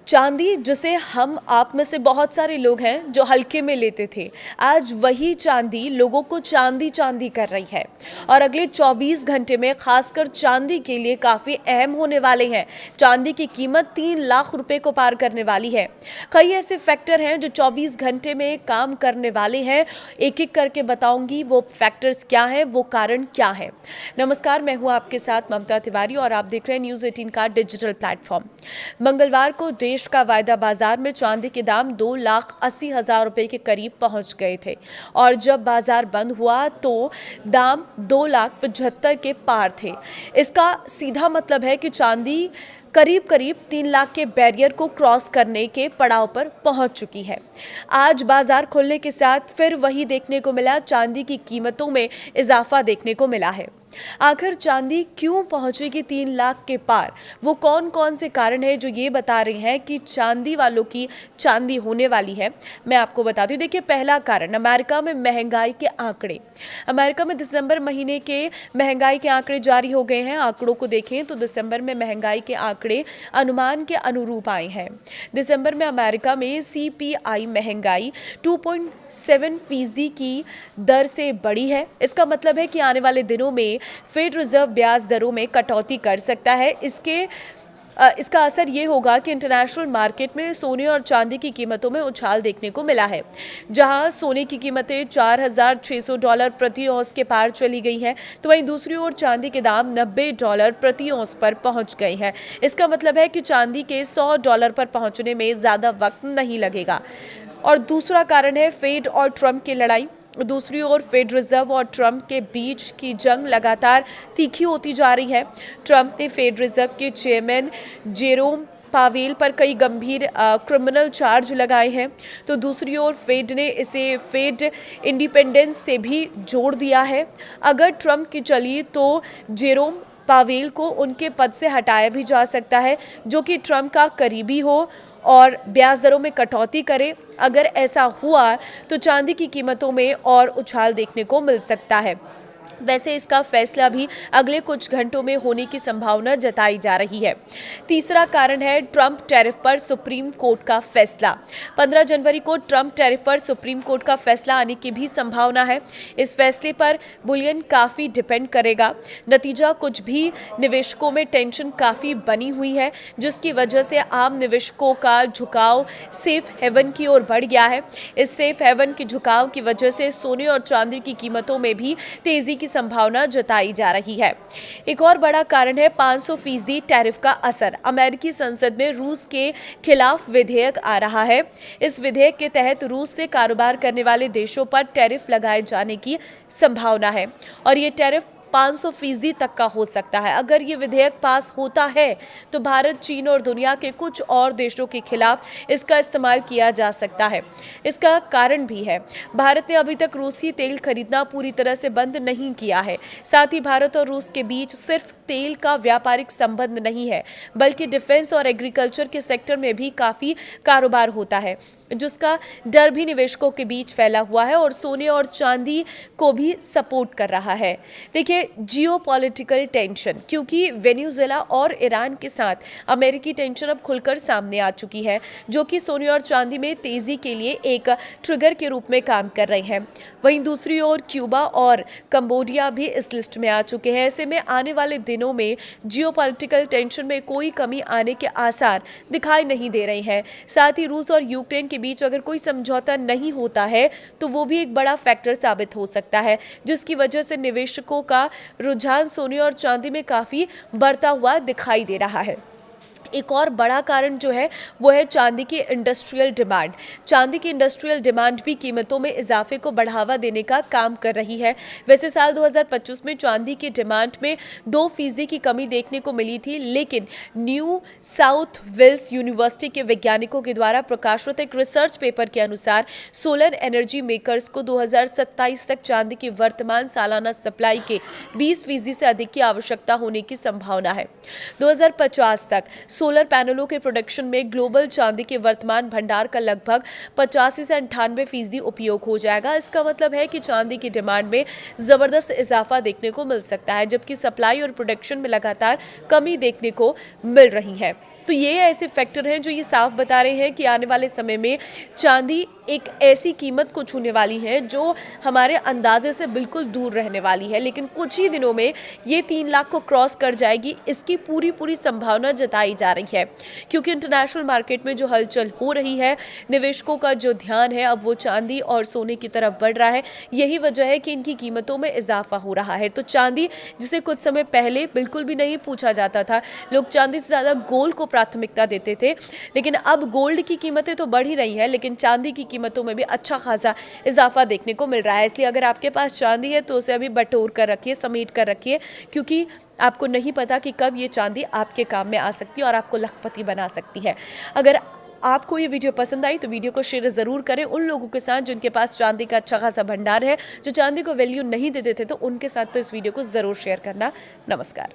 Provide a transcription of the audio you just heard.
चांदी जिसे हम आप में से बहुत सारे लोग हैं जो हल्के में लेते थे, आज वही चांदी लोगों को चांदी चांदी कर रही है और अगले 24 घंटे में खासकर चांदी के लिए काफ़ी अहम होने वाले हैं। चांदी की कीमत 3 लाख रुपए को पार करने वाली है। कई ऐसे फैक्टर हैं जो 24 घंटे में काम करने वाले हैं। एक एक करके बताऊंगी वो फैक्टर्स क्या हैं, वो कारण क्या है। नमस्कार, मैं हूँ आपके साथ ममता तिवारी और आप देख रहे हैं न्यूज़ 18 का डिजिटल प्लेटफॉर्म। मंगलवार को देश का वायदा बाजार में चांदी के दाम 2,80,000 रुपए के करीब पहुंच गए थे और जब बाजार बंद हुआ तो दाम 2,75,000 के पार थे। इसका सीधा मतलब है कि चांदी करीब करीब 3 लाख के बैरियर को क्रॉस करने के पड़ाव पर पहुंच चुकी है। आज बाजार खुलने के साथ फिर वही देखने को मिला, चांदी की कीमतों में इजाफा देखने को मिला है। आखिर चांदी क्यों पहुंचेगी 3 लाख के पार? वो कौन कौन से कारण हैं जो ये बता रहे हैं कि चांदी वालों की चांदी होने वाली है? मैं आपको बताती हूँ। देखिए, पहला कारण अमेरिका में महंगाई के आंकड़े। अमेरिका में दिसंबर महीने के महंगाई के आंकड़े जारी हो गए हैं। आंकड़ों को देखें तो दिसंबर में महंगाई के आंकड़े अनुमान के अनुरूप आए हैं। दिसंबर में अमेरिका में CPI महंगाई 2.7% की दर से बढ़ी है। इसका मतलब है कि आने वाले दिनों में फेड रिजर्व ब्याज दरों में कटौती कर सकता है। इसका असर ये होगा कि इंटरनेशनल मार्केट में सोने और चांदी की कीमतों में उछाल देखने को मिला है। जहां सोने की कीमतें $4,600 प्रति औंस के पार चली गई हैं, तो वहीं दूसरी ओर चांदी के दाम $90 प्रति औंस पर पहुंच गए हैं। इसका मतलब है कि चांदी के $100 पर पहुंचने में ज़्यादा वक्त नहीं लगेगा। और दूसरा कारण है फेड और ट्रंप की लड़ाई। दूसरी ओर फेड रिजर्व और ट्रंप के बीच की जंग लगातार तीखी होती जा रही है। ट्रंप ने फेड रिजर्व के चेयरमैन जेरोम पावेल पर कई गंभीर क्रिमिनल चार्ज लगाए हैं, तो दूसरी ओर फेड ने इसे फेड इंडिपेंडेंस से भी जोड़ दिया है। अगर ट्रंप की चली तो जेरोम पावेल को उनके पद से हटाया भी जा सकता है, जो कि ट्रंप का करीबी हो और ब्याज दरों में कटौती करे। अगर ऐसा हुआ तो चांदी की कीमतों में और उछाल देखने को मिल सकता है। वैसे इसका फैसला भी अगले कुछ घंटों में होने की संभावना जताई जा रही है। तीसरा कारण है ट्रंप टैरिफ पर सुप्रीम कोर्ट का फैसला। 15 जनवरी को ट्रंप टैरिफ पर सुप्रीम कोर्ट का फैसला आने की भी संभावना है। इस फैसले पर बुलियन काफ़ी डिपेंड करेगा। नतीजा कुछ भी निवेशकों में टेंशन काफ़ी बनी हुई है, जिसकी वजह से आम निवेशकों का झुकाव सेफ हेवन की ओर बढ़ गया है। इस सेफ हेवन के झुकाव की वजह से सोने और चांदी की कीमतों में भी तेजी की संभावना जताई जा रही है। एक और बड़ा कारण है 500% टैरिफ का असर। अमेरिकी संसद में रूस के खिलाफ विधेयक आ रहा है। इस विधेयक के तहत रूस से कारोबार करने वाले देशों पर टैरिफ लगाए जाने की संभावना है और ये टैरिफ 500% तक का हो सकता है। अगर ये विधेयक पास होता है तो भारत, चीन और दुनिया के कुछ और देशों के खिलाफ इसका इस्तेमाल किया जा सकता है। इसका कारण भी है, भारत ने अभी तक रूसी तेल खरीदना पूरी तरह से बंद नहीं किया है। साथ ही भारत और रूस के बीच सिर्फ तेल का व्यापारिक संबंध नहीं है, बल्कि डिफेंस और एग्रीकल्चर के सेक्टर में भी काफ़ी कारोबार होता है, जिसका डर भी निवेशकों के बीच फैला हुआ है और सोने और चांदी को भी सपोर्ट कर रहा है। देखिए, जियोपॉलिटिकल टेंशन, क्योंकि वेनेजुएला और ईरान के साथ अमेरिकी टेंशन अब खुलकर सामने आ चुकी है, जो कि सोने और चांदी में तेजी के लिए एक ट्रिगर के रूप में काम कर रही है। वहीं दूसरी ओर क्यूबा और कंबोडिया भी इस लिस्ट में आ चुके हैं। ऐसे में आने वाले दिनों में जियोपॉलिटिकल टेंशन में कोई कमी आने के आसार दिखाई नहीं दे रहे हैं। साथ ही रूस और यूक्रेन के बीच अगर कोई समझौता नहीं होता है तो वो भी एक बड़ा फैक्टर साबित हो सकता है, जिसकी वजह से निवेशकों का रुझान सोने और चांदी में काफ़ी बढ़ता हुआ दिखाई दे रहा है। एक और बड़ा कारण जो है वो है चांदी की इंडस्ट्रियल डिमांड। चांदी की इंडस्ट्रियल डिमांड भी कीमतों में इजाफे को बढ़ावा देने का काम कर रही है। वैसे साल 2025 में चांदी की डिमांड में 2% की कमी देखने को मिली थी, लेकिन न्यू साउथ वेल्स यूनिवर्सिटी के वैज्ञानिकों के द्वारा प्रकाशित एक रिसर्च पेपर के अनुसार सोलर एनर्जी मेकर्स को 2027 तक चांदी की वर्तमान सालाना सप्लाई के 20% से अधिक की आवश्यकता होने की संभावना है। 2050 तक सोलर पैनलों के प्रोडक्शन में ग्लोबल चांदी के वर्तमान भंडार का लगभग 85 से 98% उपयोग हो जाएगा। इसका मतलब है कि चांदी की डिमांड में जबरदस्त इजाफा देखने को मिल सकता है, जबकि सप्लाई और प्रोडक्शन में लगातार कमी देखने को मिल रही है। तो ये ऐसे फैक्टर हैं जो ये साफ बता रहे हैं कि आने वाले समय में चांदी एक ऐसी कीमत को छूने वाली है जो हमारे अंदाजे से बिल्कुल दूर रहने वाली है, लेकिन कुछ ही दिनों में ये 3 लाख को क्रॉस कर जाएगी, इसकी पूरी संभावना जताई जा रही है। क्योंकि इंटरनेशनल मार्केट में जो हलचल हो रही है, निवेशकों का जो ध्यान है अब वो चांदी और सोने की तरफ बढ़ रहा है। यही वजह है कि इनकी कीमतों में इजाफा हो रहा है। तो चांदी, जिसे कुछ समय पहले बिल्कुल भी नहीं पूछा जाता था, लोग चांदी से ज़्यादा गोल्ड को प्राथमिकता देते थे, लेकिन अब गोल्ड की कीमतें तो बढ़ ही रही हैं, लेकिन चांदी की कीमतों में भी अच्छा खासा इजाफा देखने को मिल रहा है। इसलिए अगर आपके पास चांदी है तो उसे अभी बटोर कर रखिए, समेट कर रखिए, क्योंकि आपको नहीं पता कि कब ये चांदी आपके काम में आ सकती है और आपको लखपति बना सकती है। अगर आपको ये वीडियो पसंद आई तो वीडियो को शेयर ज़रूर करें उन लोगों के साथ जिनके पास चांदी का अच्छा खासा भंडार है, जो चांदी को वैल्यू नहीं देते थे, तो उनके साथ तो इस वीडियो को ज़रूर शेयर करना। नमस्कार।